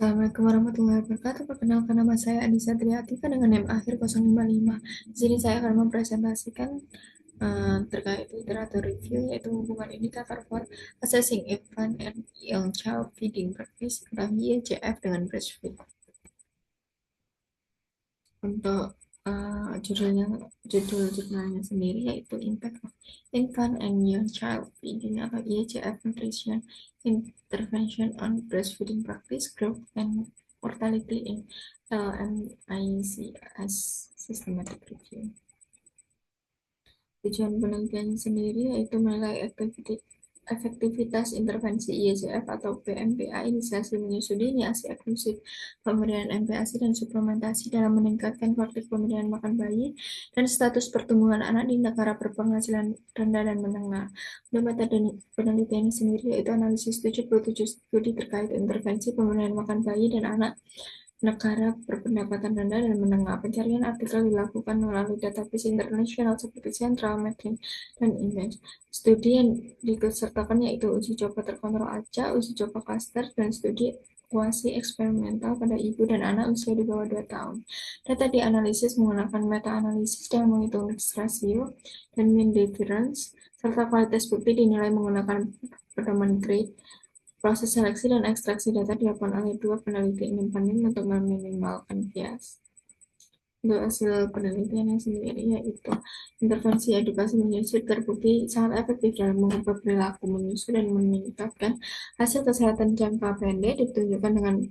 Assalamualaikum warahmatullahi wabarakatuh. Perkenalkan nama saya Anissa Triatika dengan NIM akhir 055. Di sini saya akan mempresentasikan terkait literatur review yaitu hubungan indikator for assessing infant and young child feeding practice atau YCF dengan breastfeed. Untuk judul-judulnya sendiri yaitu Impact of Infant and Young Child Feeding atau ICF Nutrition Intervention on Breastfeeding Practice, Growth and Mortality in LMICS Systematic Review. Tujuan penelitian sendiri yaitu menilai efektivitas intervensi IECF atau PMPA, inisiasi menyusui, inisiasi eksklusif, pemberian MPASI dan suplementasi dalam meningkatkan praktik pemberian makan bayi dan status pertumbuhan anak di negara berpenghasilan rendah dan menengah. Untuk metode penelitian sendiri yaitu analisis 77 studi terkait intervensi pemberian makan bayi dan anak negara berpendapatan rendah dan menengah. Pencarian artikel dilakukan melalui database internasional seperti Central Medline dan Index. Studi yang disertakan yaitu uji coba terkontrol acak, uji coba cluster, dan studi kuasi eksperimental pada ibu dan anak usia di bawah 2 tahun. Data dianalisis menggunakan meta-analisis yang menghitung mixed ratio dan mean difference, serta kualitas bukti dinilai menggunakan pedoman grade. Proses seleksi dan ekstraksi data dilakukan oleh dua peneliti independen untuk meminimalkan bias. Untuk hasil penelitiannya sendiri yaitu intervensi edukasi menyusui terbukti sangat efektif dalam mengubah perilaku menyusui dan meningkatkan hasil kesehatan jangka pendek, ditunjukkan dengan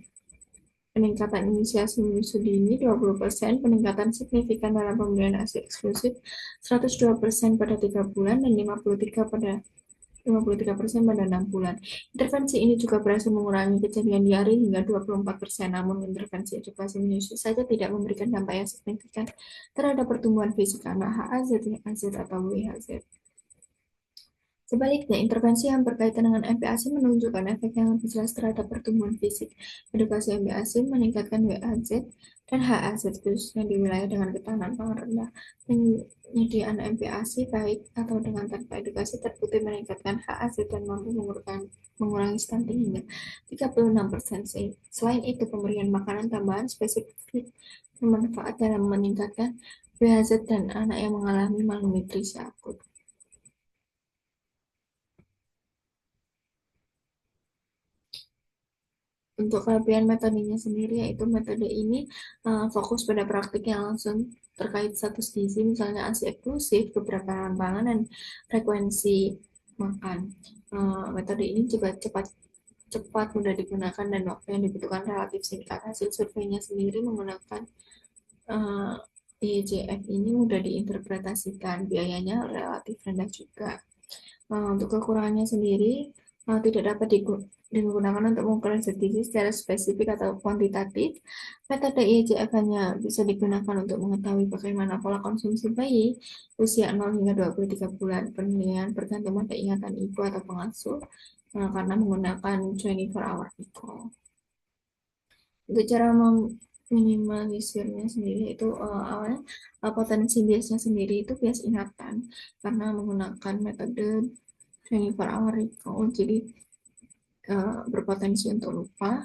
peningkatan inisiasi menyusui dini 20%, peningkatan signifikan dalam pemberian ASI eksklusif 102% pada 3 bulan dan 53% pada 6 bulan. Intervensi ini juga berhasil mengurangi kejadian diare hingga 24%, namun intervensi edukasi menyusui saja tidak memberikan dampak yang signifikan terhadap pertumbuhan fisik anak HAZ, HZ atau WHZ. Sebaliknya, intervensi yang berkaitan dengan MPASI menunjukkan efek yang lebih jelas terhadap pertumbuhan fisik. Edukasi MPASI meningkatkan WHZ dan HAZ khususnya di wilayah dengan ketahanan pangan rendah. Penyediaan MPASI baik atau dengan tanpa edukasi terbukti meningkatkan HAZ dan mampu mengurangi stunting hingga 36%. Selain itu, pemberian makanan tambahan spesifik bermanfaat dalam meningkatkan WHZ dan anak yang mengalami malnutrisi akut. Untuk kelebihan metodenya sendiri yaitu metode ini fokus pada praktik yang langsung terkait status gizi, misalnya ASI eksklusif, keberagaman pangan, dan frekuensi makan. Metode ini juga cepat mudah digunakan dan waktu yang dibutuhkan relatif singkat. Hasil surveinya sendiri menggunakan IECF ini mudah diinterpretasikan, biayanya relatif rendah juga. Untuk kekurangannya sendiri tidak dapat digunakan untuk mengukur gizi secara spesifik atau kuantitatif. Metode IECF hanya bisa digunakan untuk mengetahui bagaimana pola konsumsi bayi usia 0 hingga 23 bulan. Penilaian bergantung pada ingatan ibu atau pengasuh karena menggunakan 24-hour recall. Untuk cara meminimalisirnya sendiri itu awalnya potensi biasnya sendiri itu bias ingatan karena menggunakan metode 24-hour recall, jadi berpotensi untuk lupa.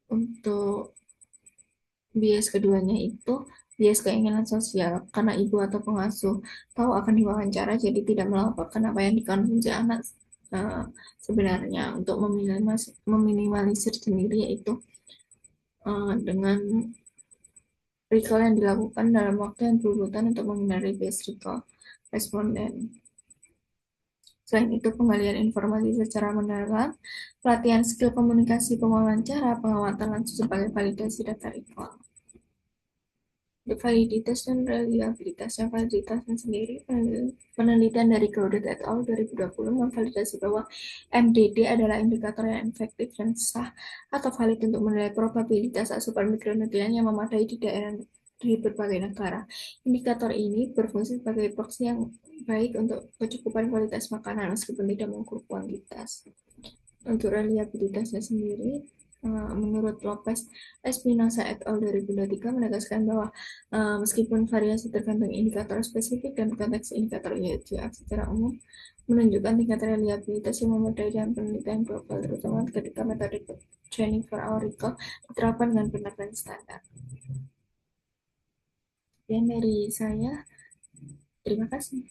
Untuk bias keduanya itu bias keinginan sosial karena ibu atau pengasuh tahu akan diwawancara, jadi tidak melaporkan apa yang dikonsumsi anak sebenarnya. Untuk meminimalisir sendiri yaitu dengan recall yang dilakukan dalam waktu yang berurutan untuk menghindari bias recall responden. Selain itu, penggalian informasi secara mendalam, pelatihan skill komunikasi pewawancara, pengamatan langsung sebagai validasi data recall. Untuk validitas dan reliabilitasnya, validitasnya sendiri, penelitian dari Gaudet et al. 2020 memvalidasi bahwa MDD adalah indikator yang efektif dan sah atau valid untuk menilai probabilitas asupan mikronutrien yang memadai di berbagai negara. Indikator ini berfungsi sebagai proksi yang baik untuk kecukupan kualitas makanan meskipun tidak mengukur kuantitas. Untuk reliabilitasnya sendiri, Menurut Lopez Espinosa et al. 2023 menegaskan bahwa meskipun variasi tergantung indikator spesifik dan konteks indikator IHJF secara umum menunjukkan tingkat reliabilitas yang memadai dalam penelitian global, terutama ketika metode Jennifer Aurico diterapkan dengan benar dan standar. Sekian dari saya. Terima kasih.